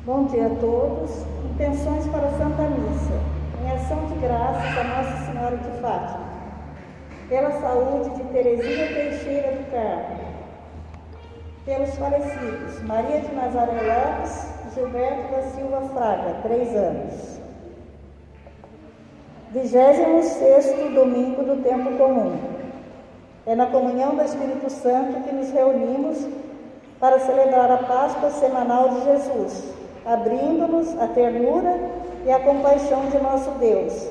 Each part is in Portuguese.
Bom dia a todos. Intenções para a Santa Missa. Em ação de graças a Nossa Senhora de Fátima. Pela saúde de Terezinha Teixeira do Carmo. Pelos falecidos: Maria de Nazaré Lopes, Gilberto da Silva Fraga, 3 anos. 26º domingo do tempo comum. É na comunhão do Espírito Santo que nos reunimos para celebrar a Páscoa semanal de Jesus, abrindo-nos à ternura e à compaixão de nosso Deus,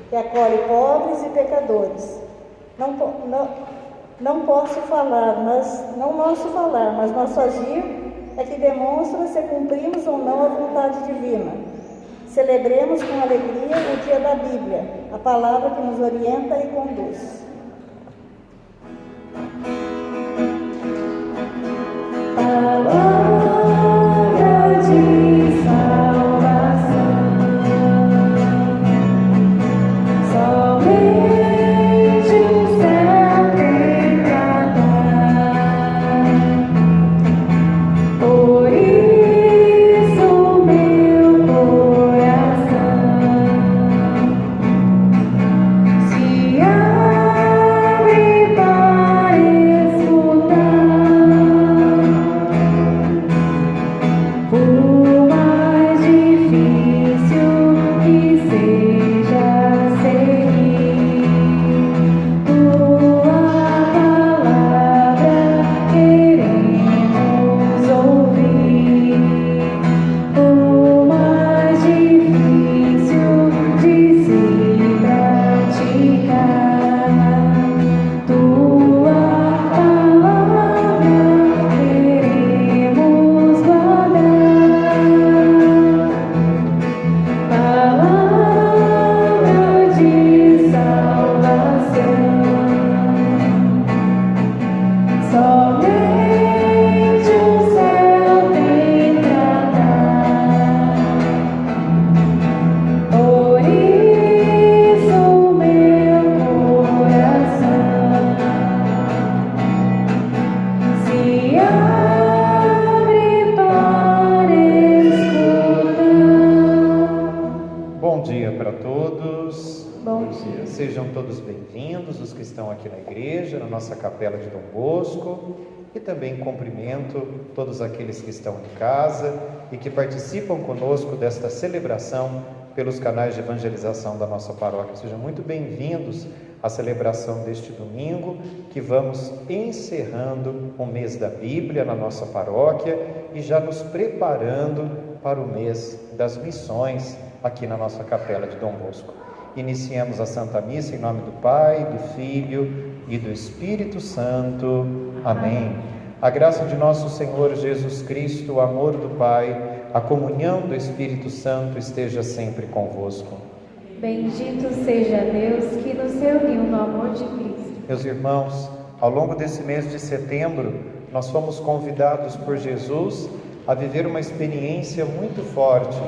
que acolhe pobres e pecadores. Não posso falar, mas nosso agir é que demonstra se cumprimos ou não a vontade divina. Celebremos com alegria o dia da Bíblia, a palavra que nos orienta e conduz. Palavra de salvação, somente o céu tem pra dar. Por isso meu coração se abre para escutar. Por mais difícil que seja seguir tua palavra, queremos ouvir. Por mais difícil de se praticar tua palavra, queremos guardar. Palavra de salvação, somente o céu tem pra dar. Por isso meu coração se abre para escutar. Bom dia para todos. Bom dia. Sejam todos bem-vindos, os que estão aqui na igreja, na nossa capela de Dom Bosco, e também cumprimento todos aqueles que estão em casa e que participam conosco desta celebração pelos canais de evangelização da nossa paróquia. Sejam muito bem-vindos à celebração deste domingo, que vamos encerrando o mês da Bíblia na nossa paróquia e já nos preparando para o mês das missões aqui na nossa capela de Dom Bosco. Iniciemos a Santa Missa em nome do Pai, do Filho e do Espírito Santo. Amém. A graça de nosso Senhor Jesus Cristo, o amor do Pai, a comunhão do Espírito Santo esteja sempre convosco. Bendito seja Deus que nos reuniu no amor de Cristo. Meus irmãos, ao longo desse mês de setembro, nós fomos convidados por Jesus a viver uma experiência muito forte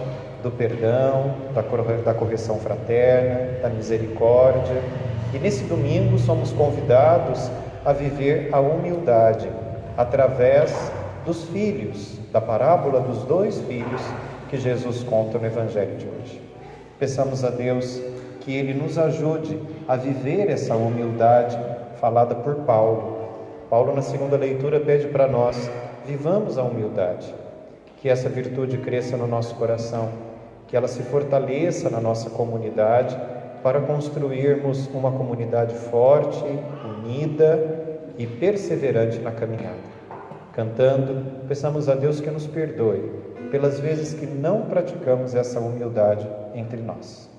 do perdão, da correção fraterna, da misericórdia. E nesse domingo somos convidados a viver a humildade através dos filhos, da parábola dos 2 filhos que Jesus conta no Evangelho de hoje. Peçamos a Deus que Ele nos ajude a viver essa humildade falada por Paulo. Paulo, na segunda leitura, pede para nós: vivamos a humildade, que essa virtude cresça no nosso coração, que ela se fortaleça na nossa comunidade, para construirmos uma comunidade forte, unida e perseverante na caminhada. Cantando, peçamos a Deus que nos perdoe pelas vezes que não praticamos essa humildade entre nós.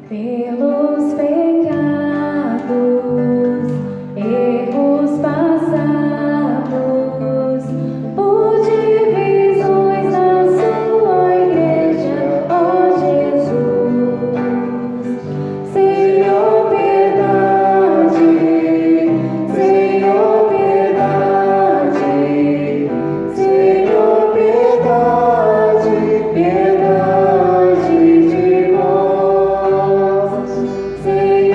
Pelos pecados, erros passados, por divisões na sua igreja, ó Jesus, Senhor, piedade, Senhor, piedade, Senhor, piedade, piedade de nós. Senhor,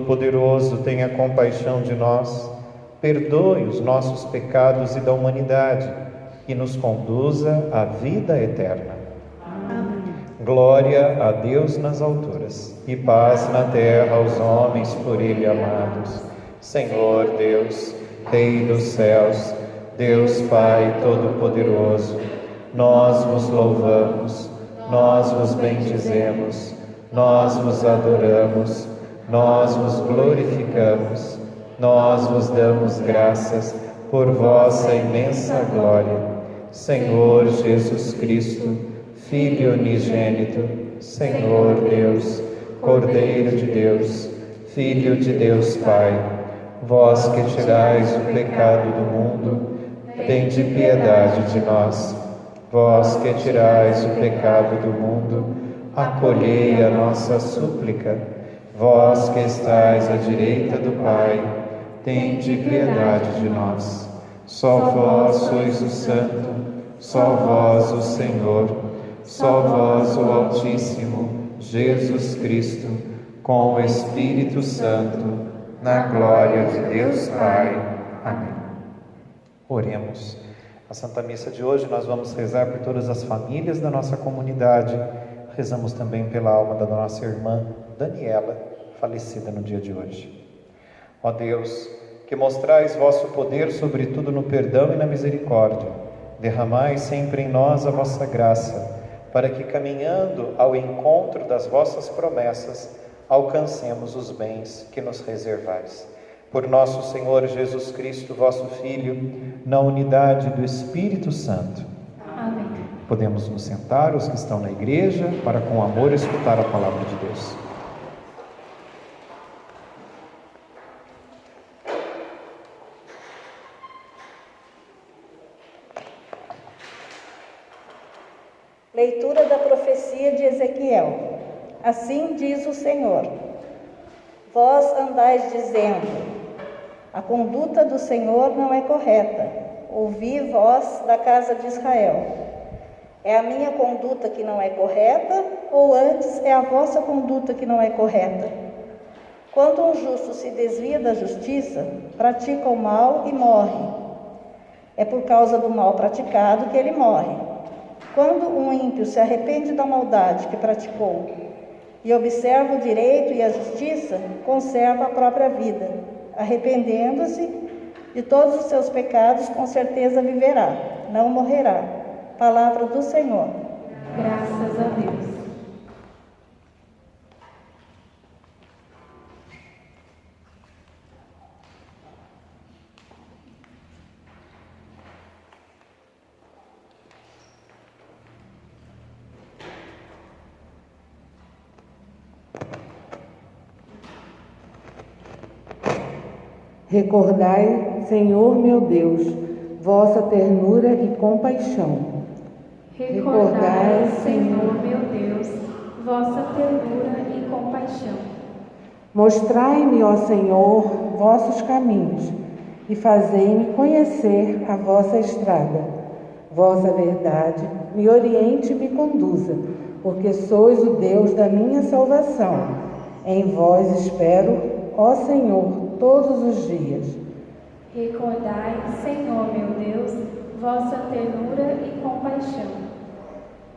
Todo-Poderoso, tenha compaixão de nós, perdoe os nossos pecados e da humanidade e nos conduza à vida eterna. Amém. Glória a Deus nas alturas e paz na terra aos homens por Ele amados. Senhor Deus, Rei dos céus, Deus Pai Todo-Poderoso, nós vos louvamos, nós vos bendizemos, nós vos adoramos, nós vos glorificamos, nós vos damos graças por vossa imensa glória. Senhor Jesus Cristo, Filho unigênito, Senhor Deus, Cordeiro de Deus, Filho de Deus Pai, vós que tirais o pecado do mundo, tende piedade de nós. Vós que tirais o pecado do mundo, acolhei a nossa súplica. Vós que estais à direita do Pai, tende piedade de nós. Só vós sois o Santo, só vós o Senhor, só vós o Altíssimo, Jesus Cristo, com o Espírito Santo, na glória de Deus Pai. Amém. Oremos. A Santa Missa de hoje nós vamos rezar por todas as famílias da nossa comunidade. Rezamos também pela alma da nossa irmã Daniela, falecida no dia de hoje. Ó Deus, que mostrais vosso poder sobretudo no perdão e na misericórdia, derramai sempre em nós a vossa graça, para que, caminhando ao encontro das vossas promessas, alcancemos os bens que nos reservais. Por nosso Senhor Jesus Cristo, vosso Filho, na unidade do Espírito Santo. Amém. Podemos nos sentar, os que estão na igreja, para com amor escutar a palavra de Deus. Leitura da profecia de Ezequiel. Assim diz o Senhor: vós andais dizendo, a conduta do Senhor não é correta. Ouvi, vós da casa de Israel. É a minha conduta que não é correta, ou antes é a vossa conduta que não é correta? Quando um justo se desvia da justiça, pratica o mal e morre. É por causa do mal praticado que ele morre. Quando um ímpio se arrepende da maldade que praticou e observa o direito e a justiça, conserva a própria vida. Arrependendo-se de todos os seus pecados, com certeza viverá, não morrerá. Palavra do Senhor. Graças a Deus. Recordai, Senhor meu Deus, vossa ternura e compaixão. Recordai, Senhor meu Deus, vossa ternura e compaixão. Mostrai-me, ó Senhor, vossos caminhos, e fazei-me conhecer a vossa estrada. Vossa verdade me oriente e me conduza, porque sois o Deus da minha salvação. Em vós espero, ó Senhor, todos os dias. Recordai, Senhor meu Deus, vossa ternura e compaixão.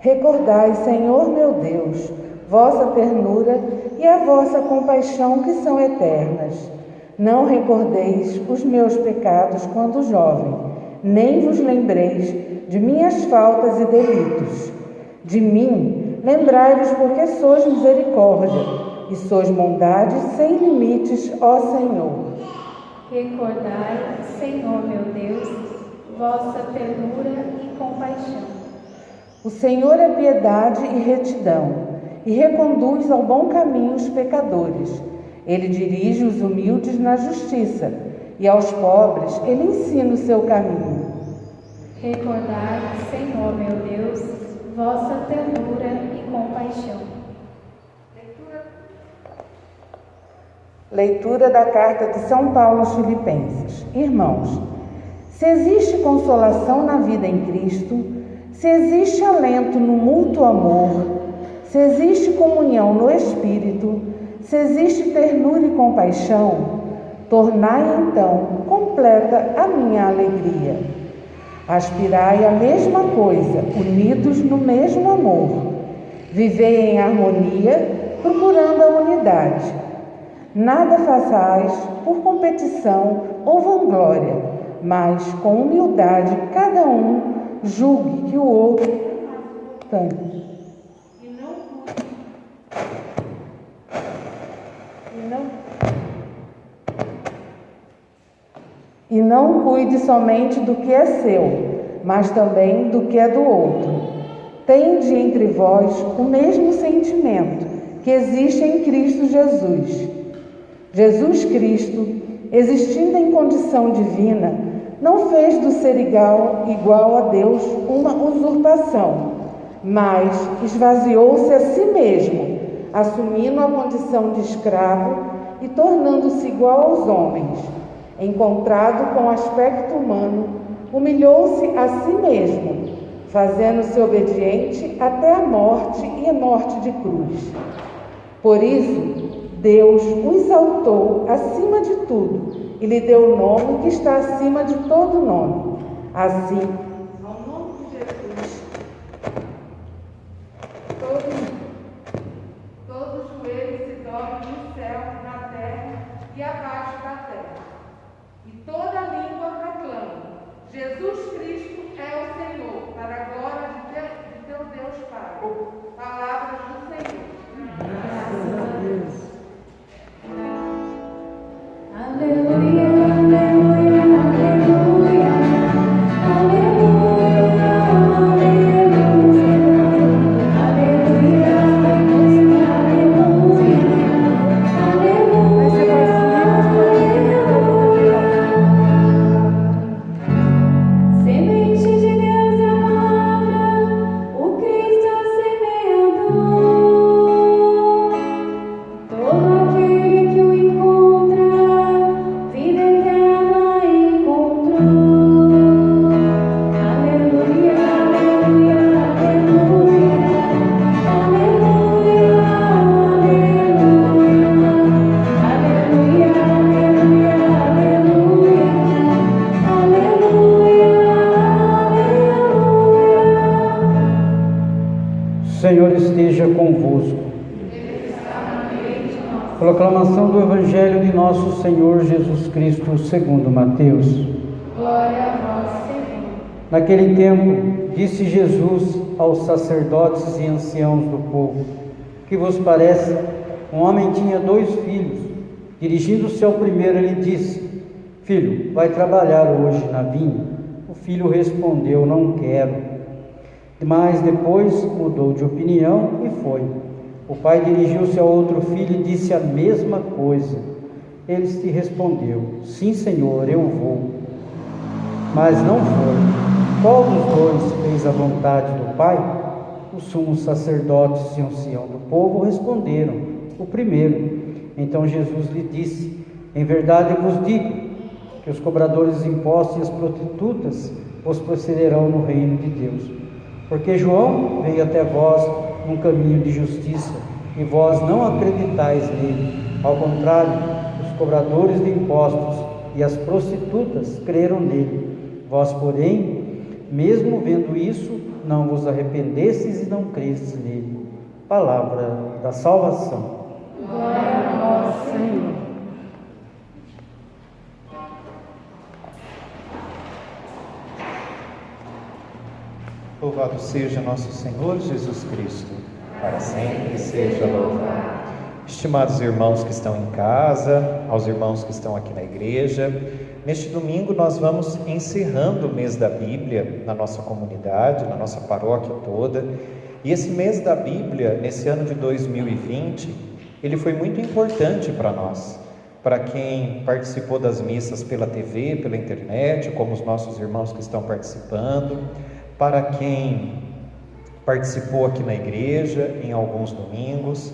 Recordai, Senhor meu Deus, vossa ternura e a vossa compaixão que são eternas. Não recordeis os meus pecados quando jovem, nem vos lembreis de minhas faltas e delitos. De mim, lembrai-vos, porque sois misericórdia, e sois bondade sem limites, ó Senhor. Recordai, Senhor meu Deus, vossa ternura e compaixão. O Senhor é piedade e retidão, e reconduz ao bom caminho os pecadores. Ele dirige os humildes na justiça, e aos pobres ele ensina o seu caminho. Recordai, Senhor meu Deus, vossa ternura e compaixão. Leitura da carta de São Paulo aos Filipenses. Irmãos, se existe consolação na vida em Cristo, se existe alento no mútuo amor, se existe comunhão no Espírito, se existe ternura e compaixão, tornai então completa a minha alegria. Aspirai a mesma coisa, unidos no mesmo amor. Vivei em harmonia, procurando a unidade. Nada façais por competição ou vanglória, mas com humildade cada um julgue que o outro tanto. E não cuide somente do que é seu, mas também do que é do outro. Tende entre vós o mesmo sentimento que existe em Cristo Jesus. Jesus Cristo, existindo em condição divina, não fez do ser igual a Deus uma usurpação, mas esvaziou-se a si mesmo, assumindo a condição de escravo e tornando-se igual aos homens. Encontrado com aspecto humano, humilhou-se a si mesmo, fazendo-se obediente até a morte e a morte de cruz. Por isso, Deus o exaltou acima de tudo e lhe deu o nome que está acima de todo nome. Assim, ao nome de Jesus, todo joelho se dobre no céu, na terra e abaixo da terra. E toda língua proclama: Jesus Cristo é o Senhor, para a glória de teu Deus Pai. Palavras do Senhor. Graças a Deus. Aleluia, aleluia, aleluia, aleluia, aleluia, aleluia, semente de Deus amada, o Cristo semeador. Todo aquele que o encontra, vida eterna encontrou. Aleluia, aleluia, aleluia, aleluia, aleluia, aleluia, O Senhor esteja convosco. Proclamação do Evangelho de nosso Senhor Jesus Cristo segundo Mateus. glória a vós, Senhor. Naquele tempo, disse Jesus aos sacerdotes e anciãos do povo: que vos parece? Um homem tinha 2 filhos. Dirigindo-se ao primeiro, ele disse: filho, vai trabalhar hoje na vinha? O filho respondeu: não quero. Mas depois mudou de opinião e foi. O pai dirigiu-se ao outro filho e disse a mesma coisa. Ele lhe respondeu: sim, Senhor, eu vou. Mas não foi. Qual dos 2 fez a vontade do pai? Os sumos sacerdotes e ancião do povo responderam: o primeiro. Então Jesus lhe disse: em verdade eu vos digo que os cobradores de impostos e as prostitutas vos precederão no reino de Deus. Porque João veio até vós num caminho de justiça, e vós não acreditais nele. Ao contrário, os cobradores de impostos e as prostitutas creram nele. Vós, porém, mesmo vendo isso, não vos arrependestes e não crestes nele. Palavra da salvação. Glória a vós, Senhor. Louvado seja nosso Senhor Jesus Cristo, para sempre seja louvado. Estimados irmãos que estão em casa, aos irmãos que estão aqui na igreja, neste domingo nós vamos encerrando o mês da Bíblia na nossa comunidade, na nossa paróquia toda. E esse mês da Bíblia, nesse ano de 2020, ele foi muito importante para nós, para quem participou das missas pela TV, pela internet, como os nossos irmãos que estão participando, para quem participou aqui na igreja em alguns domingos.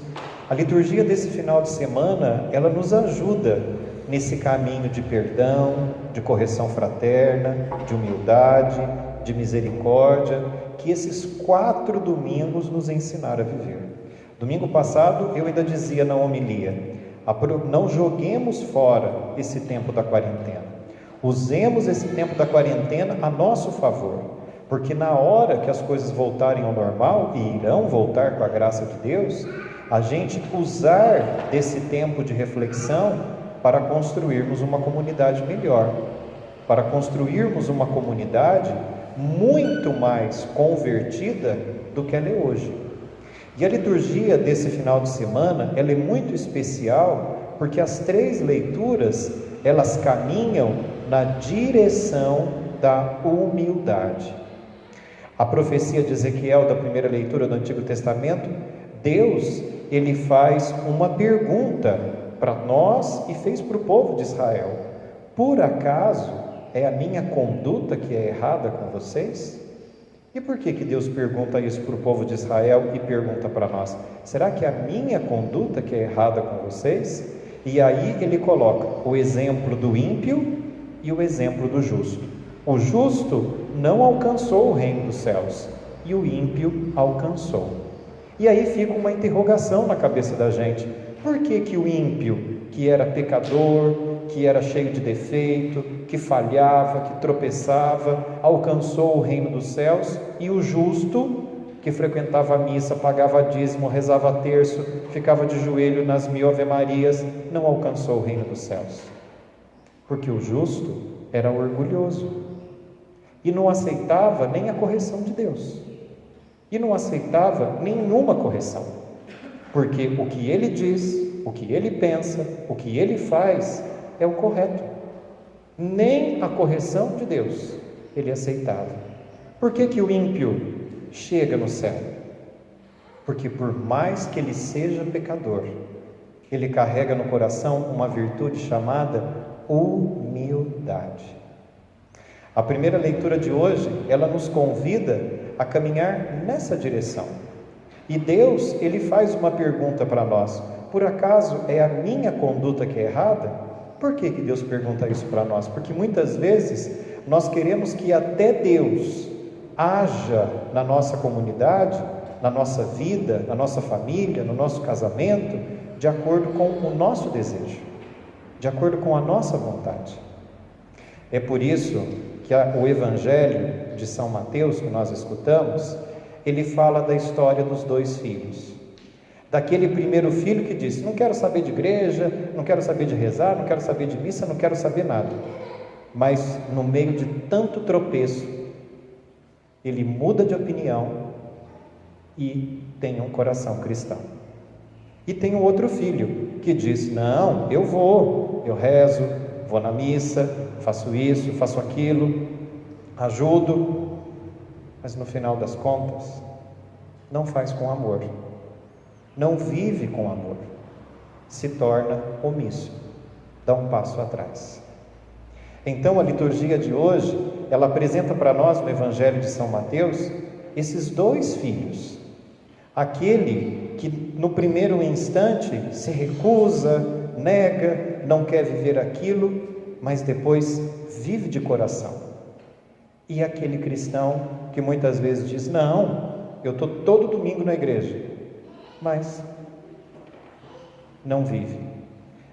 A liturgia desse final de semana, ela nos ajuda nesse caminho de perdão, de correção fraterna, de humildade, de misericórdia, que esses 4 domingos nos ensinaram a viver. Domingo passado eu ainda dizia na homilia: não joguemos fora esse tempo da quarentena. Usemos esse tempo da quarentena a nosso favor, porque na hora que as coisas voltarem ao normal, e irão voltar com a graça de Deus, a gente usar desse tempo de reflexão para construirmos uma comunidade melhor, para construirmos uma comunidade muito mais convertida do que ela é hoje. E a liturgia desse final de semana, ela é muito especial, porque as 3 leituras, elas caminham na direção da humildade. A profecia de Ezequiel, da primeira leitura do Antigo Testamento, Deus, ele faz uma pergunta para nós e fez para o povo de Israel: por acaso é a minha conduta que é errada com vocês? E por que Deus pergunta isso para o povo de Israel e pergunta para nós? Será que é a minha conduta que é errada com vocês? E aí ele coloca o exemplo do ímpio e o exemplo do justo. O justo não alcançou o reino dos céus e o ímpio alcançou. E aí fica uma interrogação na cabeça da gente: por que o ímpio, que era pecador, que era cheio de defeito, que falhava, que tropeçava, alcançou o reino dos céus, e o justo, que frequentava a missa, pagava dízimo, rezava terço, ficava de joelho nas 1000 Ave-Marias, não alcançou o reino dos céus? Porque o justo era orgulhoso e não aceitava nem a correção de Deus, e não aceitava nenhuma correção, porque o que ele diz, o que ele pensa, o que ele faz é o correto. Nem a correção de Deus ele aceitava. Por que o ímpio chega no céu? Porque por mais que ele seja pecador, ele carrega no coração uma virtude chamada humildade. A primeira leitura de hoje, ela nos convida a caminhar nessa direção. E Deus, ele faz uma pergunta para nós: por acaso é a minha conduta que é errada? Por que Deus pergunta isso para nós? Porque muitas vezes nós queremos que até Deus haja na nossa comunidade, na nossa vida, na nossa família, no nosso casamento, de acordo com o nosso desejo, de acordo com a nossa vontade. É por isso que o Evangelho de São Mateus, que nós escutamos, ele fala da história dos 2 filhos. Daquele primeiro filho que disse: não quero saber de igreja, não quero saber de rezar, não quero saber de missa, não quero saber nada. Mas no meio de tanto tropeço, ele muda de opinião e tem um coração cristão. E tem um outro filho que diz: não, eu rezo, vou na missa, faço isso, faço aquilo, ajudo, mas no final das contas não faz com amor, não vive com amor, se torna omisso, dá um passo atrás. Então a liturgia de hoje, ela apresenta para nós no Evangelho de São Mateus esses 2 filhos. Aquele que no primeiro instante se recusa, nega, não quer viver aquilo, mas depois vive de coração. E aquele cristão que muitas vezes diz: não, eu estou todo domingo na igreja, mas não vive.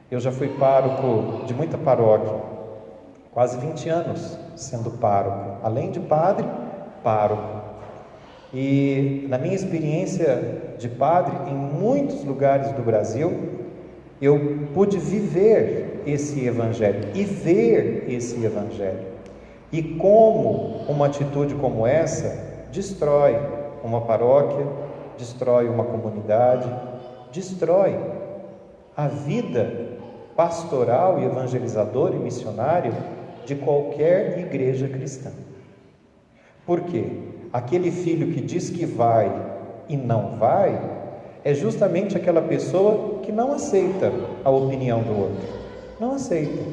Eu já fui pároco de muita paróquia, quase 20 anos sendo pároco, além de padre, pároco. E na minha experiência de padre, em muitos lugares do Brasil, eu pude viver esse Evangelho e ver esse Evangelho. E como uma atitude como essa destrói uma paróquia, destrói uma comunidade, destrói a vida pastoral e evangelizadora e missionária de qualquer igreja cristã. Por quê? Aquele filho que diz que vai e não vai é justamente aquela pessoa que não aceita a opinião do outro. Não aceita.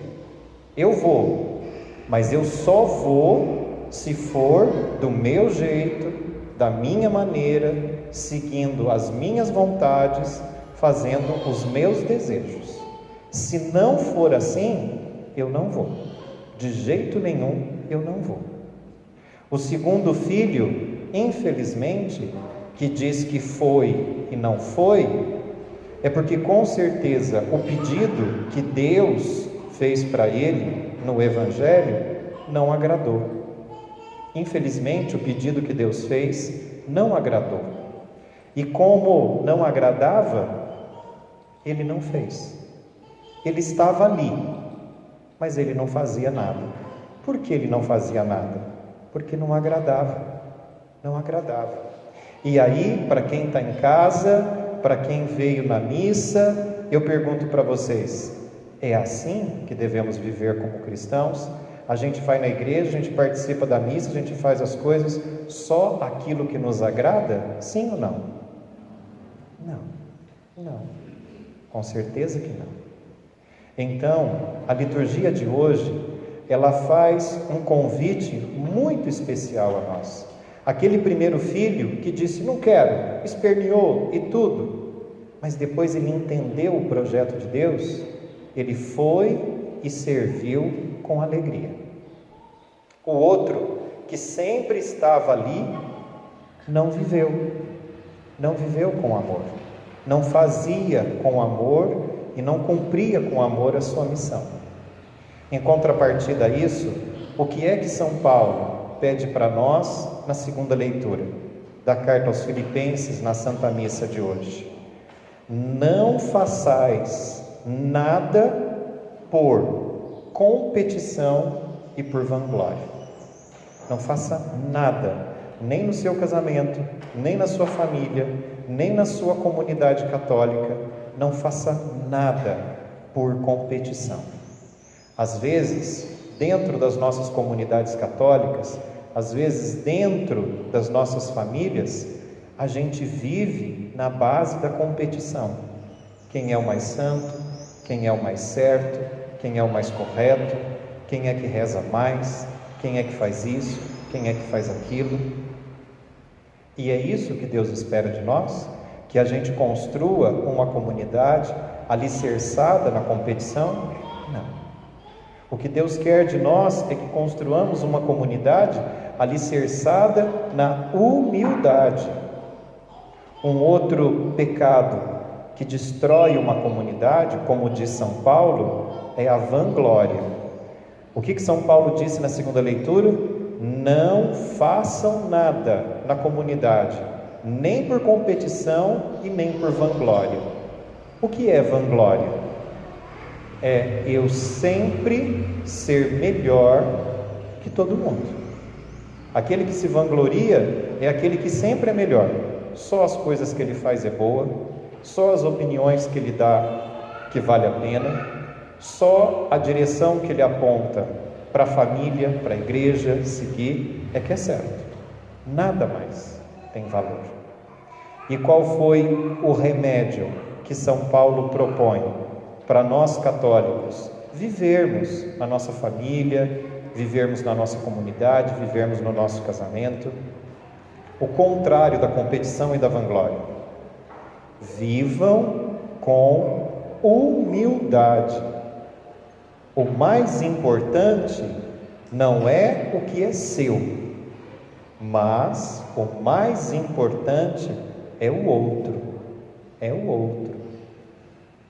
Eu vou, mas eu só vou se for do meu jeito, da minha maneira, seguindo as minhas vontades, fazendo os meus desejos. Se não for assim, eu não vou. De jeito nenhum, eu não vou. O segundo filho, infelizmente, que diz que foi e não foi, é porque com certeza o pedido que Deus fez para ele no Evangelho não agradou. Infelizmente, o pedido que Deus fez não agradou. E como não agradava, ele não fez. Ele estava ali, mas ele não fazia nada. Por que ele não fazia nada? Porque não agradava. Não agradava. E aí, para quem está em casa, para quem veio na missa, eu pergunto para vocês: é assim que devemos viver como cristãos? A gente vai na igreja, a gente participa da missa, a gente faz as coisas só aquilo que nos agrada? Sim ou não? Não. Com certeza que não. Então, a liturgia de hoje, ela faz um convite muito especial a nós. Aquele primeiro filho que disse: não quero, esperneou e tudo, mas depois ele entendeu o projeto de Deus, ele foi e serviu com alegria. O outro, que sempre estava ali, não viveu com amor, não fazia com amor e não cumpria com amor a sua missão. Em contrapartida a isso, o que é que São Paulo pede para nós na segunda leitura da carta aos Filipenses, na Santa Missa de hoje? Não façais nada por competição e por vanglória. Não faça nada, nem no seu casamento, nem na sua família, nem na sua comunidade católica. Não faça nada por competição. Às vezes, dentro das nossas comunidades católicas, às vezes dentro das nossas famílias, a gente vive na base da competição. Quem é o mais santo? Quem é o mais certo? Quem é o mais correto? Quem é que reza mais? Quem é que faz isso? Quem é que faz aquilo? E é isso que Deus espera de nós? Que a gente construa uma comunidade alicerçada na competição? Não. O que Deus quer de nós é que construamos uma comunidade alicerçada na humildade. Um outro pecado que destrói uma comunidade, como diz São Paulo, é a vanglória. O que São Paulo disse na segunda leitura? Não façam nada na comunidade, nem por competição e nem por vanglória. O que é vanglória? É eu sempre ser melhor que todo mundo. Aquele que se vangloria é aquele que sempre é melhor. Só as coisas que ele faz é boa, só as opiniões que ele dá que vale a pena, só a direção que ele aponta para a família, para a igreja seguir é que é certo. Nada mais tem valor. E qual foi o remédio que São Paulo propõe para nós católicos vivermos na nossa família, vivermos na nossa comunidade, vivermos no nosso casamento? O contrário da competição e da vanglória. Vivam com humildade. O mais importante não é o que é seu, mas o mais importante é o outro. É o outro.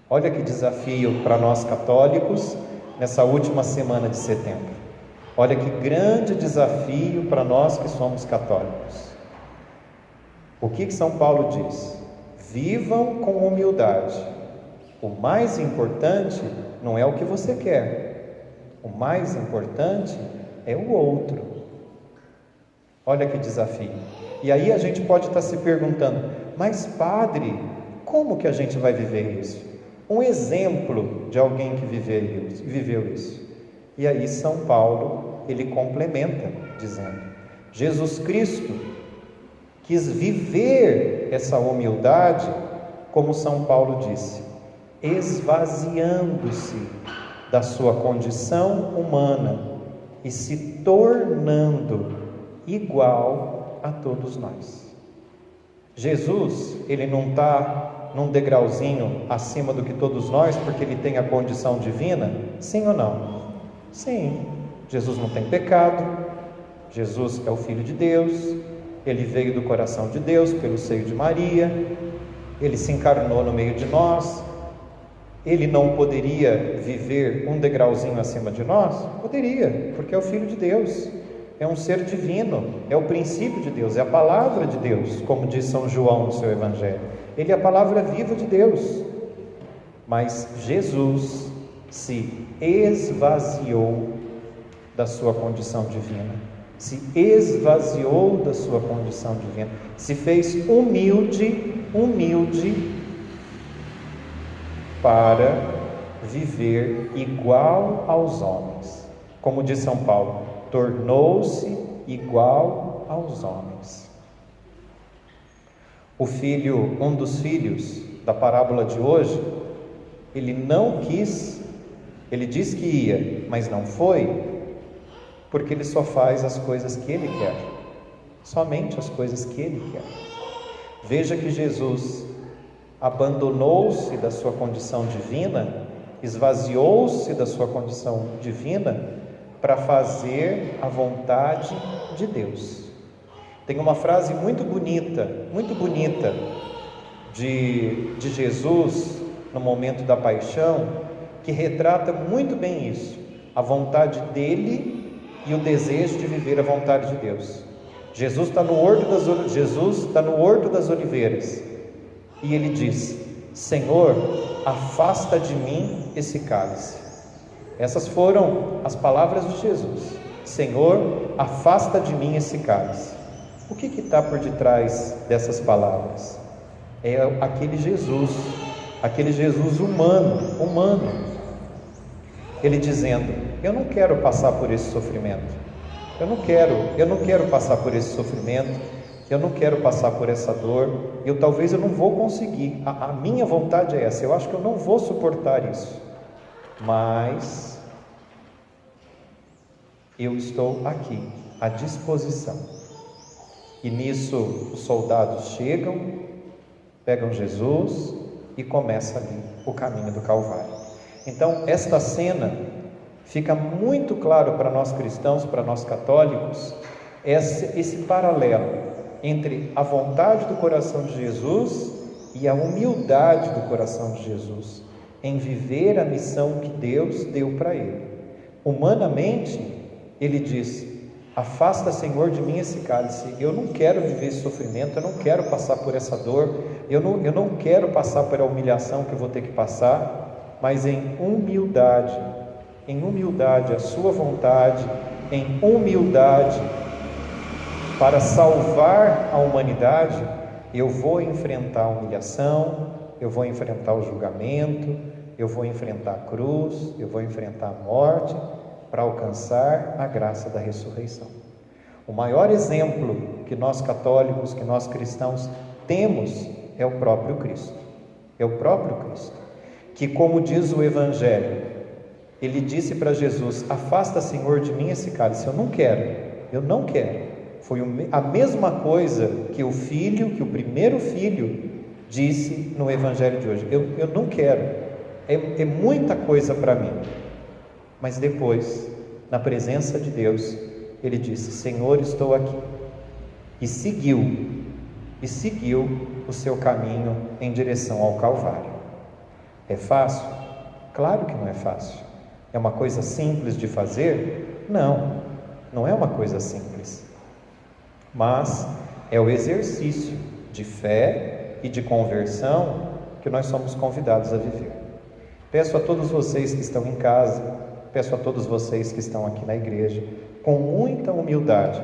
Olha que desafio para nós católicos nessa última semana de setembro. Olha que grande desafio para nós que somos católicos. O que São Paulo diz? Vivam com humildade. O mais importante não é o que você quer. O mais importante é o outro. Olha que desafio. E aí a gente pode estar se perguntando: mas padre, como que a gente vai viver isso? Um exemplo de alguém que viveu isso. E aí São Paulo, ele complementa dizendo: Jesus Cristo quis viver essa humildade, como São Paulo disse, esvaziando-se da sua condição humana e se tornando igual a todos nós. Jesus, ele não está num degrauzinho acima do que todos nós, porque ele tem a condição divina? Sim ou não? Sim. Jesus não tem pecado, Jesus é o Filho de Deus, Ele veio do coração de Deus, pelo seio de Maria, ele se encarnou no meio de nós. Ele não poderia viver um degrauzinho acima de nós? Poderia, porque é o Filho de Deus, é um ser divino, é o princípio de Deus, é a palavra de Deus, como diz São João no seu Evangelho. Ele é a palavra viva de Deus. Mas Jesus se esvaziou da sua condição divina, se esvaziou da sua condição divina, se fez humilde para viver igual aos homens. Como diz São Paulo, tornou-se igual aos homens. Um dos filhos da parábola de hoje, ele não quis, ele disse que ia, mas não foi, porque ele só faz as coisas que ele quer, somente as coisas que ele quer. Veja que Jesus abandonou-se da sua condição divina, esvaziou-se da sua condição divina para fazer a vontade de Deus. Tem uma frase muito bonita de Jesus no momento da paixão, que retrata muito bem isso, a vontade dele e o desejo de viver a vontade de Deus. Jesus está no Horto das Oliveiras e ele diz: Senhor, afasta de mim esse cálice. Essas foram as palavras de Jesus: Senhor, afasta de mim esse cálice. O que está por detrás dessas palavras? É aquele Jesus humano, ele dizendo: eu não quero passar por esse sofrimento, eu não quero passar por esse sofrimento, eu não quero passar por essa dor, talvez eu não vou conseguir, a minha vontade é essa, eu acho que eu não vou suportar isso, mas eu estou aqui, à disposição. E nisso os soldados chegam, pegam Jesus e começa ali o caminho do Calvário. Então esta cena fica muito claro para nós cristãos, para nós católicos, esse paralelo entre a vontade do coração de Jesus e a humildade do coração de Jesus em viver a missão que Deus deu para ele. Humanamente, ele diz: afasta, Senhor, de mim esse cálice, eu não quero viver esse sofrimento, eu não quero passar por essa dor, eu não quero passar por a humilhação que eu vou ter que passar, mas em humildade, a sua vontade, em humildade, para salvar a humanidade, eu vou enfrentar a humilhação, eu vou enfrentar o julgamento, eu vou enfrentar a cruz, eu vou enfrentar a morte, para alcançar a graça da ressurreição. O maior exemplo que nós católicos, que nós cristãos temos é o próprio Cristo. É o próprio Cristo, que, como diz o Evangelho, ele disse para Jesus: afasta, Senhor, de mim esse cálice. Eu não quero. Foi a mesma coisa que o primeiro filho disse no Evangelho de hoje: eu não quero, é muita coisa para mim. Mas depois, na presença de Deus, ele disse: Senhor, estou aqui. E seguiu o seu caminho em direção ao Calvário. É fácil? Claro que não é fácil. É uma coisa simples de fazer? Não é uma coisa simples. Mas é o exercício de fé e de conversão que nós somos convidados a viver. Peço a todos vocês que estão em casa, peço a todos vocês que estão aqui na igreja, com muita humildade,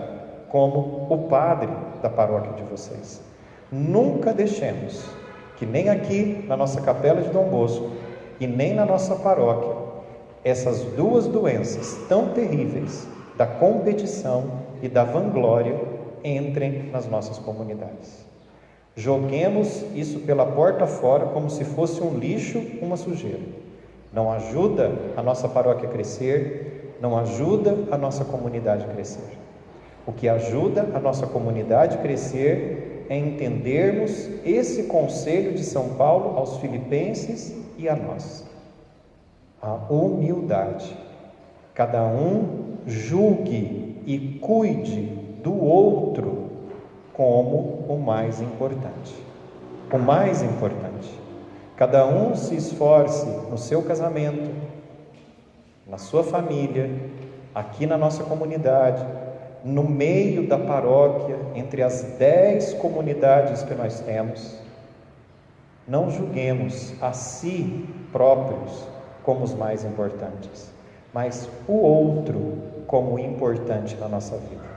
como o padre da paróquia de vocês, nunca deixemos que nem aqui na nossa capela de Dom Bosco e nem na nossa paróquia, essas duas doenças tão terríveis da competição e da vanglória entrem nas nossas comunidades. Joguemos isso pela porta fora como se fosse um lixo, uma sujeira. Não ajuda a nossa paróquia a crescer, não ajuda a nossa comunidade a crescer. O que ajuda a nossa comunidade a crescer é entendermos esse conselho de São Paulo aos filipenses e a nós. A humildade. Cada um julgue e cuide do outro como o mais importante. O mais importante. Cada um se esforce no seu casamento, na sua família, aqui na nossa comunidade, no meio da paróquia, entre as 10 comunidades que nós temos. Não julguemos a si próprios como os mais importantes, mas o outro como importante na nossa vida.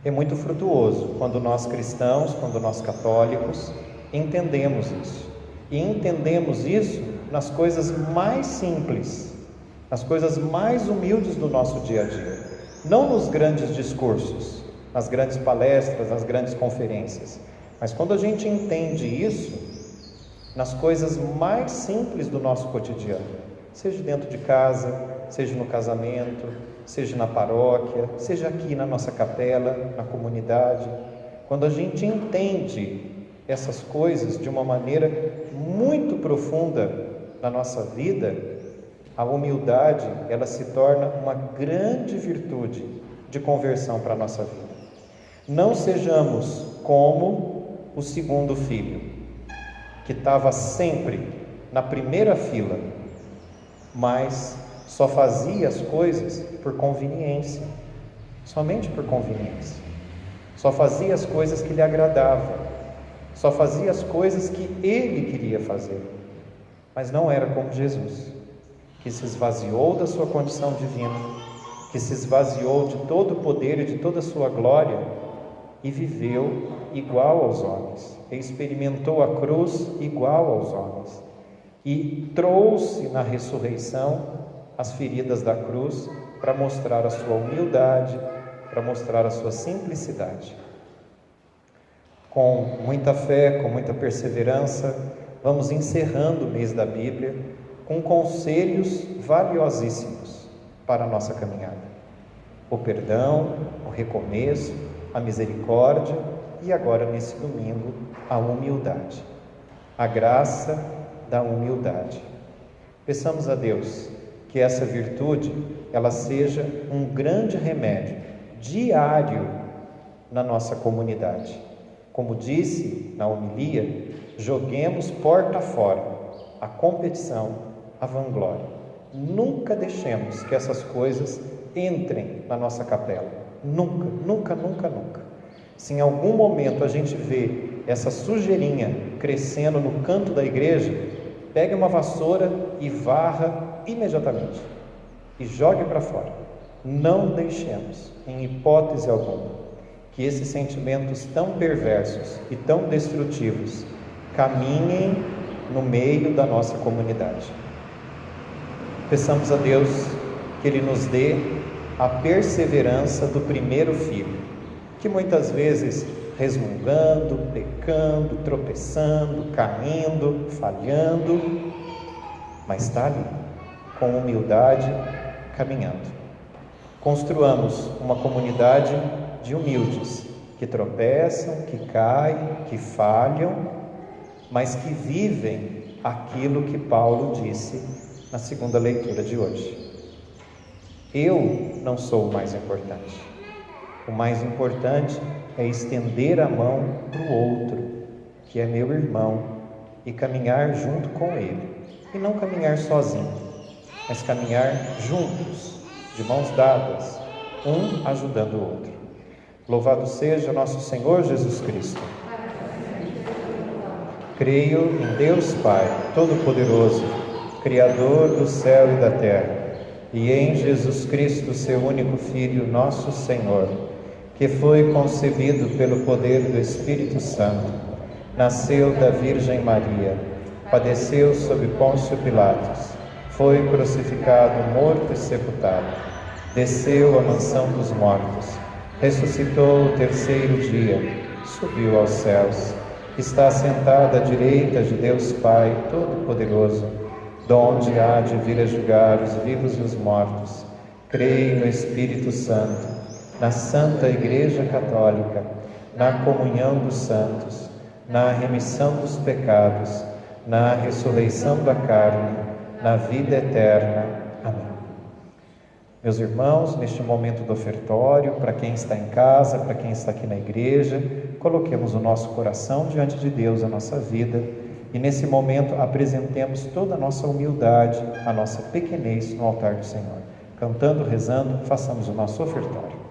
É muito frutuoso quando nós cristãos, quando nós católicos, entendemos isso. E entendemos isso nas coisas mais simples, nas coisas mais humildes do nosso dia a dia. Não nos grandes discursos, nas grandes palestras, nas grandes conferências. Mas quando a gente entende isso, nas coisas mais simples do nosso cotidiano, seja dentro de casa, seja no casamento, seja na paróquia, seja aqui na nossa capela, na comunidade, quando a gente entende essas coisas de uma maneira muito profunda na nossa vida, a humildade, ela se torna uma grande virtude de conversão para a nossa vida. Não sejamos como o segundo filho, que estava sempre na primeira fila, mas só fazia as coisas por conveniência, somente por conveniência. Só fazia as coisas que lhe agradavam, só fazia as coisas que ele queria fazer, mas não era como Jesus, que se esvaziou da sua condição divina, que se esvaziou de todo o poder e de toda a sua glória e viveu igual aos homens, experimentou a cruz igual aos homens e trouxe na ressurreição as feridas da cruz para mostrar a sua humildade, para mostrar a sua simplicidade. Com muita fé, com muita perseverança, vamos encerrando o mês da Bíblia com conselhos valiosíssimos para a nossa caminhada. O perdão, o recomeço, a misericórdia e agora nesse domingo a humildade, a graça da humildade. Peçamos a Deus que essa virtude ela seja um grande remédio diário na nossa comunidade. Como disse na homilia, joguemos porta fora a competição, a vanglória. Nunca deixemos que essas coisas entrem na nossa capela. Nunca, nunca, nunca, nunca. Se em algum momento a gente vê essa sujeirinha crescendo no canto da igreja, pegue uma vassoura e varra imediatamente e jogue para fora. Não deixemos, em hipótese alguma, que esses sentimentos tão perversos e tão destrutivos caminhem no meio da nossa comunidade. Peçamos a Deus que Ele nos dê a perseverança do primeiro filho, que muitas vezes resmungando, pecando, tropeçando, caindo, falhando, mas está ali, com humildade, caminhando. Construamos uma comunidade de humildes, que tropeçam, que caem, que falham, mas que vivem aquilo que Paulo disse na segunda leitura de hoje. Eu não sou o mais importante. O mais importante é estender a mão para o outro, que é meu irmão, e caminhar junto com ele. E não caminhar sozinho, mas caminhar juntos, de mãos dadas, um ajudando o outro. Louvado seja nosso Senhor Jesus Cristo. Creio em Deus Pai Todo-Poderoso, Criador do céu e da terra, e em Jesus Cristo, seu único Filho, nosso Senhor, que foi concebido pelo poder do Espírito Santo, nasceu da Virgem Maria, padeceu sob Pôncio Pilatos, foi crucificado, morto e sepultado, desceu à mansão dos mortos, ressuscitou o terceiro dia, subiu aos céus, está sentado à direita de Deus Pai Todo-Poderoso, donde há de vir a julgar os vivos e os mortos. Creio no Espírito Santo, na Santa Igreja Católica, na comunhão dos santos, na remissão dos pecados, na ressurreição da carne, na vida eterna. Amém. Meus irmãos, neste momento do ofertório, para quem está em casa, para quem está aqui na igreja, coloquemos o nosso coração diante de Deus, a nossa vida, e nesse momento apresentemos toda a nossa humildade, a nossa pequenez no altar do Senhor. Cantando, rezando, façamos o nosso ofertório.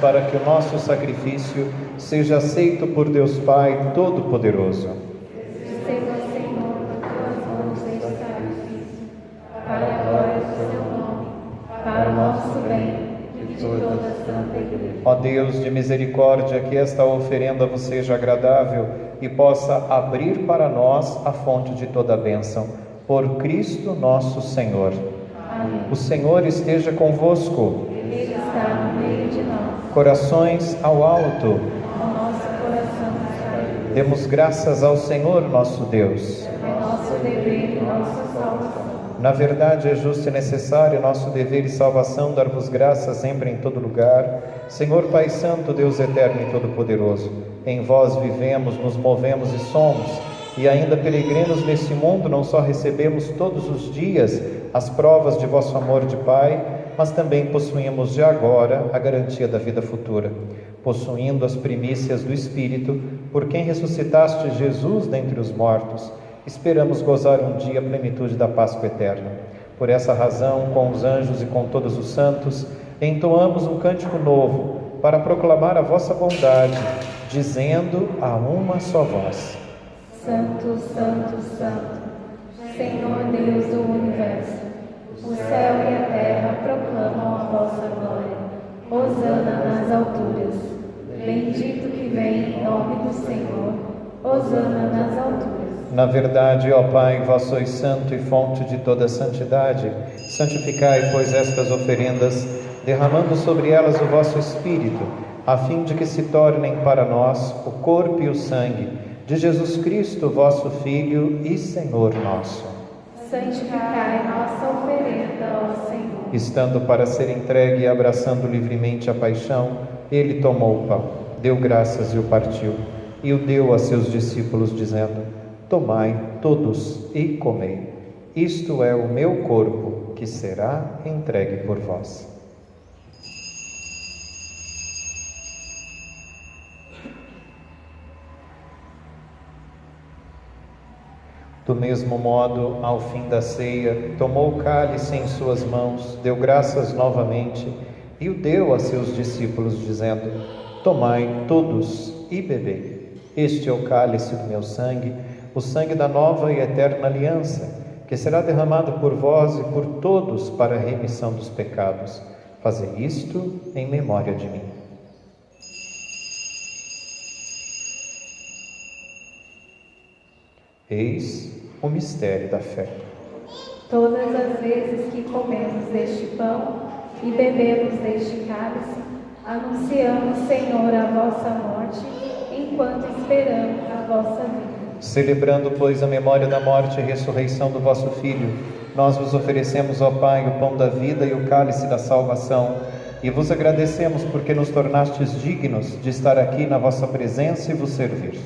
Para que o nosso sacrifício seja aceito por Deus Pai Todo-Poderoso. Receba, Senhor, nas tuas mãos este sacrifício, para a glória do seu nome, para o nosso bem e de toda a santa igreja. Ó Deus de misericórdia, que esta oferenda vos seja agradável e possa abrir para nós a fonte de toda a bênção. Por Cristo nosso Senhor. Amém. O Senhor esteja convosco. Ele está no meio de nós. Corações ao alto. O nosso coração está. Demos graças ao Senhor nosso Deus. É nosso dever e nossa salvação. Na verdade, é justo e necessário nosso dever e salvação dar-vos graças sempre em todo lugar. Senhor Pai Santo, Deus eterno e todo-poderoso, em vós vivemos, nos movemos e somos, e ainda peregrinos nesse mundo, não só recebemos todos os dias as provas de vosso amor de Pai, mas também possuímos já agora a garantia da vida futura, possuindo as primícias do Espírito, por quem ressuscitaste Jesus dentre os mortos, esperamos gozar um dia a plenitude da Páscoa eterna. Por essa razão, com os anjos e com todos os santos, entoamos um cântico novo, para proclamar a vossa bondade, dizendo a uma só voz: Santo, Santo, Santo, Senhor Deus do Universo, o céu e a terra proclamam a vossa glória. Hosana nas alturas. Bendito que vem em nome do Senhor. Hosana nas alturas. Na verdade, ó Pai, vós sois santo e fonte de toda santidade. Santificai, pois, estas oferendas, derramando sobre elas o vosso Espírito, a fim de que se tornem para nós o corpo e o sangue de Jesus Cristo, vosso Filho e Senhor nosso. Santificai nossa oferenda, ó Senhor. Estando para ser entregue e abraçando livremente a paixão, ele tomou o pão, deu graças e o partiu, e o deu a seus discípulos, dizendo: Tomai todos e comei. Isto é o meu corpo, que será entregue por vós. Do mesmo modo, ao fim da ceia, tomou o cálice em suas mãos, deu graças novamente e o deu a seus discípulos, dizendo: Tomai todos e bebei. Este é o cálice do meu sangue, o sangue da nova e eterna aliança, que será derramado por vós e por todos para a remissão dos pecados. Fazei isto em memória de mim. Eis o mistério da fé. Todas as vezes que comemos deste pão e bebemos deste cálice, anunciamos, Senhor, a vossa morte, enquanto esperamos a vossa vida. Celebrando, pois, a memória da morte e ressurreição do vosso Filho, nós vos oferecemos, ó Pai, o pão da vida e o cálice da salvação, e vos agradecemos porque nos tornastes dignos de estar aqui na vossa presença e vos servir.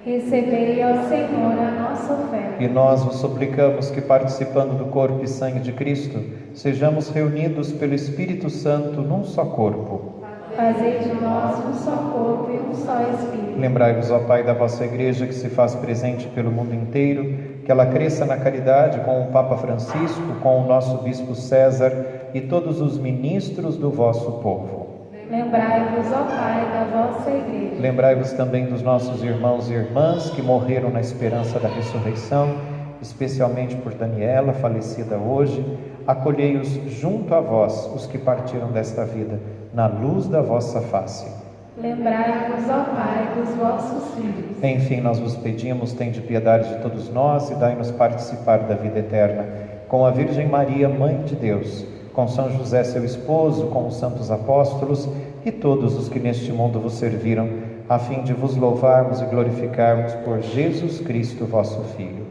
Recebei, ó Senhor, a nossa oferta. E nós vos suplicamos que, participando do corpo e sangue de Cristo, sejamos reunidos pelo Espírito Santo num só corpo. Fazei de nós um só corpo e um só Espírito. Lembrai-vos, ó Pai, da vossa Igreja que se faz presente pelo mundo inteiro, que ela cresça na caridade com o Papa Francisco, com o nosso Bispo César e todos os ministros do vosso povo. Lembrai-vos, ó Pai, da vossa Igreja. Lembrai-vos também dos nossos irmãos e irmãs que morreram na esperança da ressurreição, especialmente por Daniela, falecida hoje. Acolhei-os junto a vós, os que partiram desta vida, na luz da vossa face. Lembrai-vos, ó Pai, dos vossos filhos. Enfim, nós vos pedimos, tende piedade de todos nós e dai-nos participar da vida eterna. Com a Virgem Maria, Mãe de Deus, com São José, seu esposo, com os santos apóstolos e todos os que neste mundo vos serviram, a fim de vos louvarmos e glorificarmos por Jesus Cristo, vosso Filho.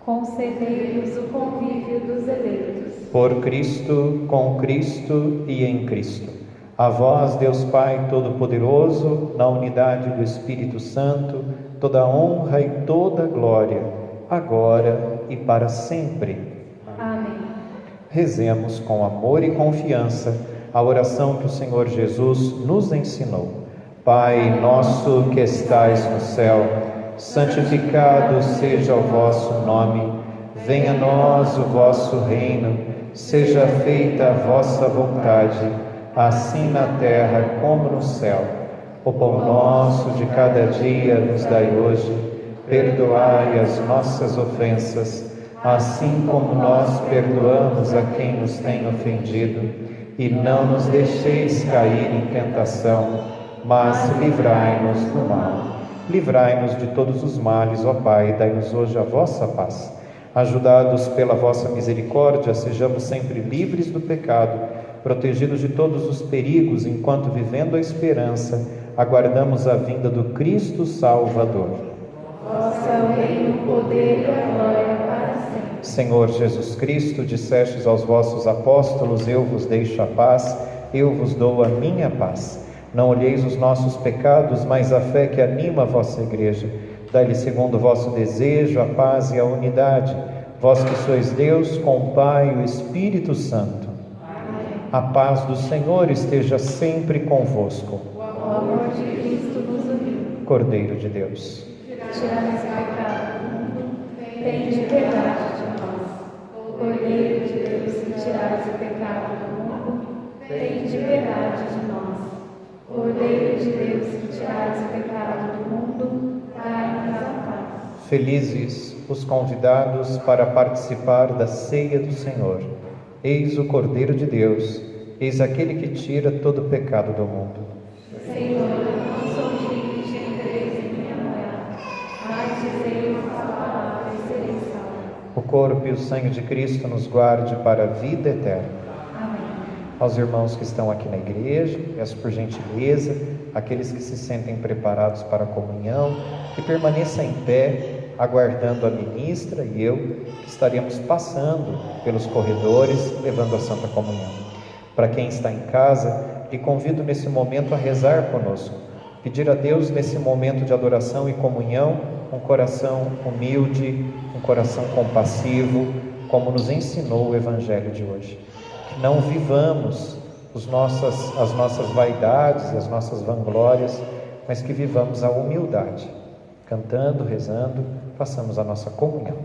Concedei-nos o convívio dos eleitos. Por Cristo, com Cristo e em Cristo. A vós, Deus Pai Todo-Poderoso, na unidade do Espírito Santo, toda a honra e toda a glória, agora e para sempre. Amém. Rezemos com amor e confiança a oração que o Senhor Jesus nos ensinou. Pai nosso que estais no céu, santificado seja o vosso nome. Venha a nós o vosso reino. Seja feita a vossa vontade, assim na terra como no céu. O pão nosso de cada dia nos dai hoje. Perdoai as nossas ofensas, assim como nós perdoamos a quem nos tem ofendido. E não nos deixeis cair em tentação, mas livrai-nos do mal. Livrai-nos de todos os males, ó Pai, dai-nos hoje a vossa paz. Ajudados pela vossa misericórdia, sejamos sempre livres do pecado, protegidos de todos os perigos, enquanto, vivendo a esperança, aguardamos a vinda do Cristo Salvador. Vosso é o reino, o poder e a glória para sempre. Senhor Jesus Cristo, dissestes aos vossos apóstolos: eu vos deixo a paz, eu vos dou a minha paz. Não olheis os nossos pecados, mas a fé que anima a vossa Igreja. Dai-lhe, segundo o vosso desejo, a paz e a unidade, vós que sois Deus, com o Pai e o Espírito Santo. Amém. A paz do Senhor esteja sempre convosco. O amor de Cristo nos uniu. Cordeiro de Deus, Tirai esse pecado do mundo, tende piedade de nós. Cordeiro de Deus, que tirais o pecado do mundo, tende piedade de nós. Cordeiro de Deus, que tirais o pecado do mundo, dai-nos a paz. felizes os convidados para participar da ceia do Senhor. Eis o Cordeiro de Deus, eis aquele que tira todo o pecado do mundo. Senhor, eu não sou digno de entreis em minha morada, mas dizei uma palavra e serei salvo. O corpo e o sangue de Cristo nos guarde para a vida eterna. Amém. Aos irmãos que estão aqui na igreja, peço por gentileza, aqueles que se sentem preparados para a comunhão, que permaneçam em pé, aguardando a ministra e eu, que estaremos passando pelos corredores, levando a Santa Comunhão. Para quem está em casa, lhe convido nesse momento a rezar conosco, pedir a Deus nesse momento de adoração e comunhão, um coração humilde, um coração compassivo, como nos ensinou o Evangelho de hoje. Que não vivamos as nossas vaidades e as nossas vanglórias, mas que vivamos a humildade. Cantando, rezando, façamos a nossa comunhão.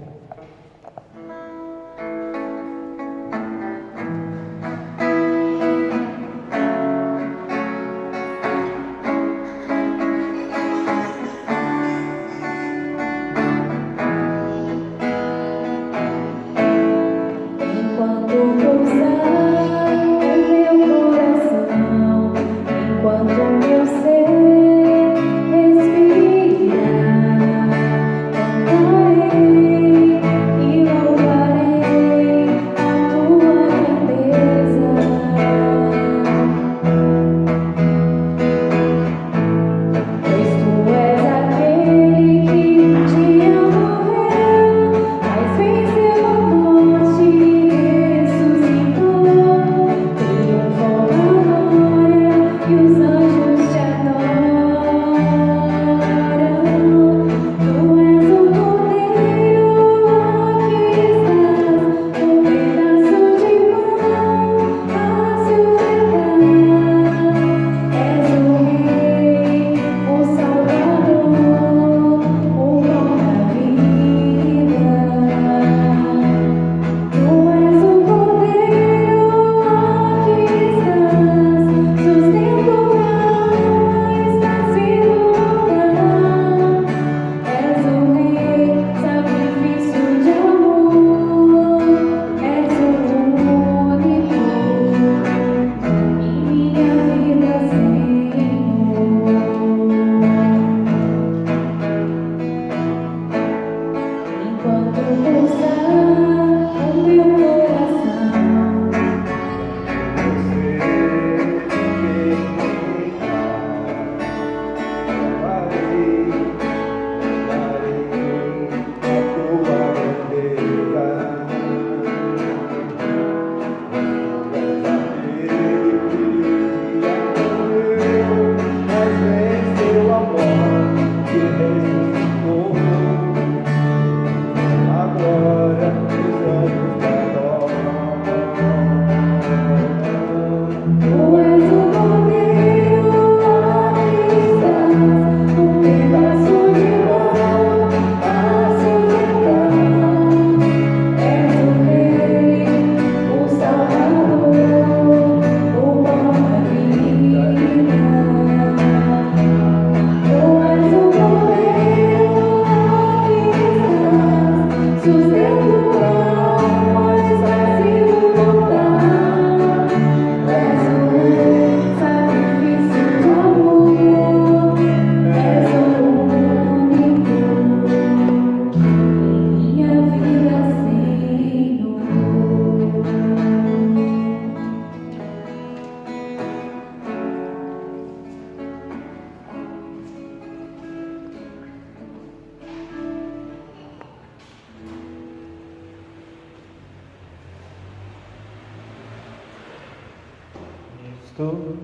Cristo,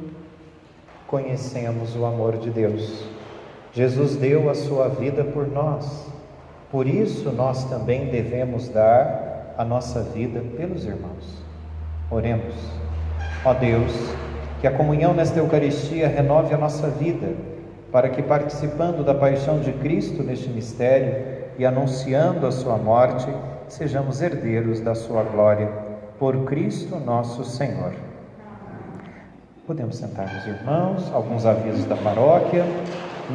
conhecemos o amor de Deus. Jesus deu a sua vida por nós. Por isso nós também devemos dar a nossa vida pelos irmãos. Oremos. Ó Deus, que a comunhão nesta Eucaristia renove a nossa vida, para que, participando da paixão de Cristo neste mistério e anunciando a sua morte, sejamos herdeiros da sua glória. Por Cristo nosso Senhor. Podemos sentar, meus irmãos. Alguns avisos da paróquia.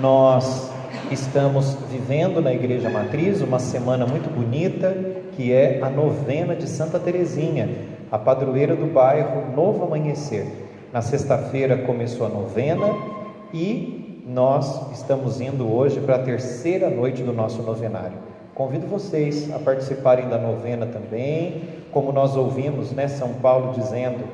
Nós estamos vivendo na Igreja Matriz uma semana muito bonita, que é a novena de Santa Teresinha, a padroeira do bairro Novo Amanhecer. Na sexta-feira começou a novena e nós estamos indo hoje para a terceira noite do nosso novenário. Convido vocês a participarem da novena também, como nós ouvimos, São Paulo dizendo,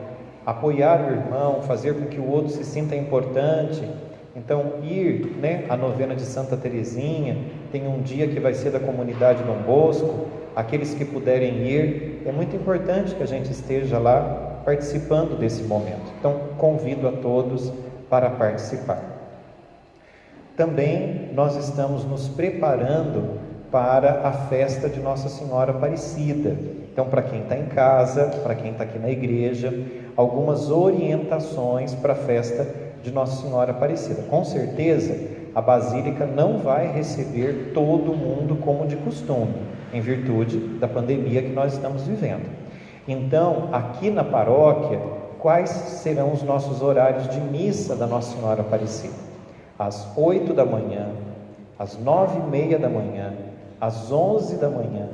apoiar o irmão, fazer com que o outro se sinta importante. Então, ir à novena de Santa Teresinha, tem um dia que vai ser da comunidade Dom Bosco, aqueles que puderem ir, é muito importante que a gente esteja lá participando desse momento. Então, convido a todos para participar. Também nós estamos nos preparando para a festa de Nossa Senhora Aparecida. Então, para quem está em casa, para quem está aqui na igreja, algumas orientações para a festa de Nossa Senhora Aparecida. Com certeza, a Basílica não vai receber todo mundo como de costume, em virtude da pandemia que nós estamos vivendo. Então, aqui na paróquia, quais serão os nossos horários de missa da Nossa Senhora Aparecida? Às 8 da manhã, às 9h30 da manhã, às 11 da manhã,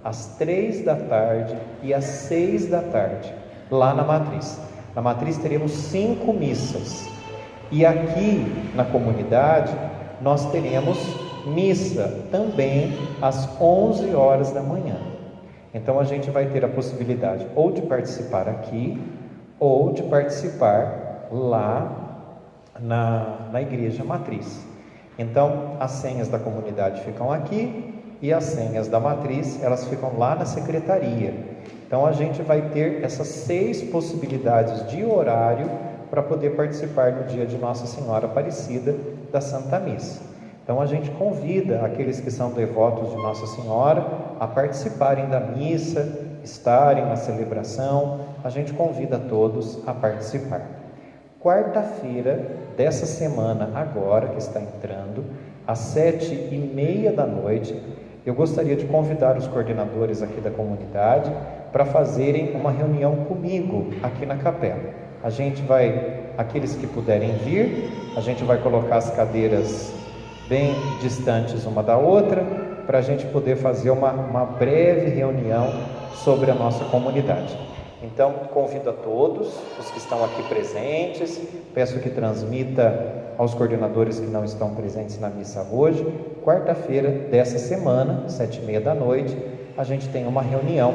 às 3 da tarde e às 6 da tarde, lá na Matriz. Na Matriz teremos 5 missas. E aqui na comunidade nós teremos missa também às 11 horas da manhã. Então a gente vai ter a possibilidade ou de participar aqui ou de participar lá na Igreja Matriz. Então as senhas da comunidade ficam aqui e as senhas da Matriz, elas ficam lá na secretaria. Então a gente vai ter essas 6 possibilidades de horário para poder participar no dia de Nossa Senhora Aparecida da Santa Missa. Então a gente convida aqueles que são devotos de Nossa Senhora a participarem da missa, estarem na celebração. A gente convida todos a participar. Quarta-feira dessa semana agora, que está entrando, às 7h30 da noite, eu gostaria de convidar os coordenadores aqui da comunidade para fazerem uma reunião comigo aqui na capela. A gente vai, aqueles que puderem vir, a gente vai colocar as cadeiras bem distantes uma da outra, para a gente poder fazer uma breve reunião sobre a nossa comunidade. Então, convido a todos, os que estão aqui presentes, peço que transmita aos coordenadores que não estão presentes na missa hoje. Quarta-feira dessa semana, 7h30 da noite, a gente tem uma reunião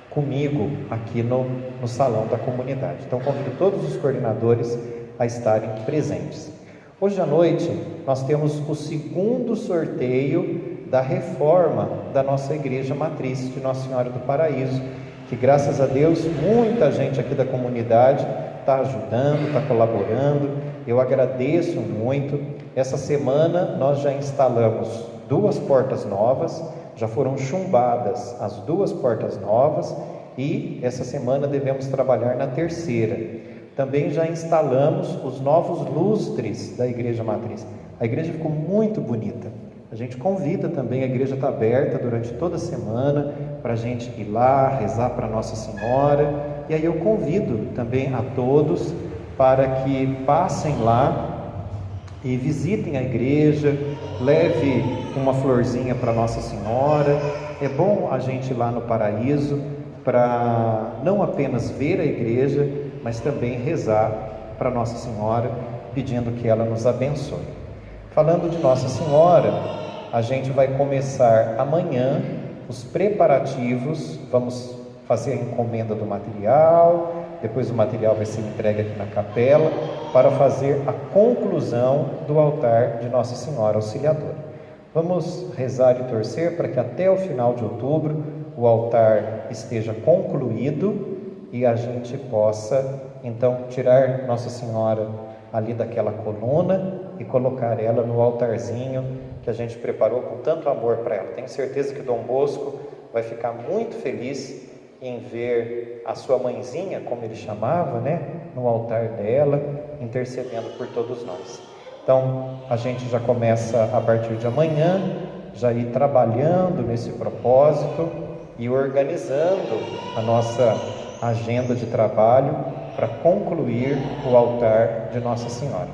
comigo aqui no salão da comunidade. Então, convido todos os coordenadores a estarem presentes. Hoje à noite, nós temos o segundo sorteio da reforma da nossa Igreja Matriz de Nossa Senhora do Paraíso, que graças a Deus, muita gente aqui da comunidade está ajudando, está colaborando. Eu agradeço muito. Essa semana nós já instalamos 2 portas novas, já foram chumbadas as 2 portas novas e essa semana devemos trabalhar na terceira. Também já instalamos os novos lustres da Igreja Matriz. A igreja ficou muito bonita. A gente convida também, a igreja está aberta durante toda a semana para a gente ir lá, rezar para Nossa Senhora. E aí eu convido também a todos para que passem lá e visitem a igreja, leve uma florzinha para Nossa Senhora. É bom a gente ir lá no Paraíso para não apenas ver a igreja, mas também rezar para Nossa Senhora, pedindo que ela nos abençoe. Falando de Nossa Senhora, a gente vai começar amanhã os preparativos, vamos fazer a encomenda do material, depois o material vai ser entregue aqui na capela, para fazer a conclusão do altar de Nossa Senhora Auxiliadora. Vamos rezar e torcer para que até o final de outubro o altar esteja concluído e a gente possa então tirar Nossa Senhora ali daquela coluna e colocar ela no altarzinho que a gente preparou com tanto amor para ela. Tenho certeza que Dom Bosco vai ficar muito feliz em ver a sua mãezinha, como ele chamava, né, no altar dela, intercedendo por todos nós. Então, a gente já começa a partir de amanhã, já ir trabalhando nesse propósito e organizando a nossa agenda de trabalho para concluir o altar de Nossa Senhora.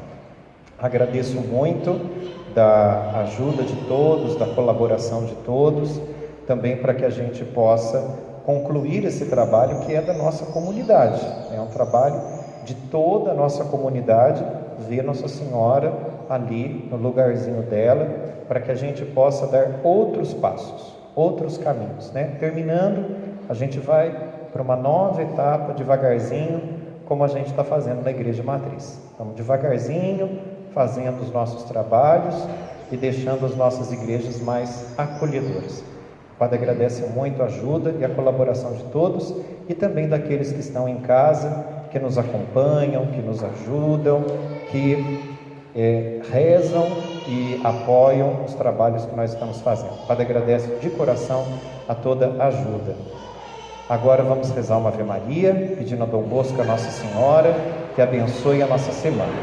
Agradeço muito da ajuda de todos, da colaboração de todos, também para que a gente possa concluir esse trabalho que é da nossa comunidade. É um trabalho de toda a nossa comunidade, ver Nossa Senhora ali no lugarzinho dela, para que a gente possa dar outros passos, outros caminhos, né? Terminando, a gente vai para uma nova etapa, devagarzinho, como a gente está fazendo na Igreja Matriz. Vamos devagarzinho, fazendo os nossos trabalhos e deixando as nossas igrejas mais acolhedoras. O Padre agradece muito a ajuda e a colaboração de todos e também daqueles que estão em casa, que nos acompanham, que nos ajudam, que rezam e apoiam os trabalhos que nós estamos fazendo. O Padre agradece de coração a toda a ajuda. Agora vamos rezar uma Ave Maria, pedindo a Dom Bosco, a Nossa Senhora, que abençoe a nossa semana.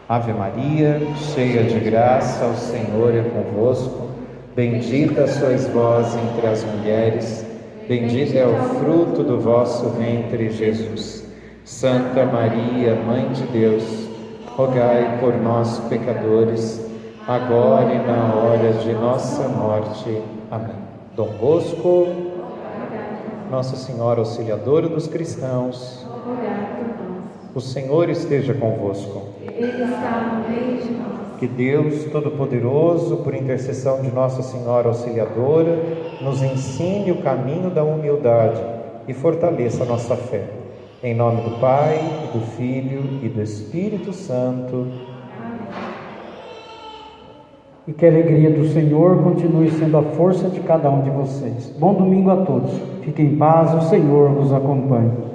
Ave Maria, cheia de graça, o Senhor é convosco. Bendita sois vós entre as mulheres, bendito é o fruto do vosso ventre, Jesus. Santa Maria, Mãe de Deus, rogai por nós, pecadores, agora e na hora de nossa morte. Amém. Dom Bosco, Nossa Senhora Auxiliadora dos cristãos, o Senhor esteja convosco. Ele está no meio de nós. Que Deus Todo-Poderoso, por intercessão de Nossa Senhora Auxiliadora, nos ensine o caminho da humildade e fortaleça a nossa fé. Em nome do Pai, e do Filho e do Espírito Santo. E que a alegria do Senhor continue sendo a força de cada um de vocês. Bom domingo a todos. Fiquem em paz, o Senhor vos acompanhe.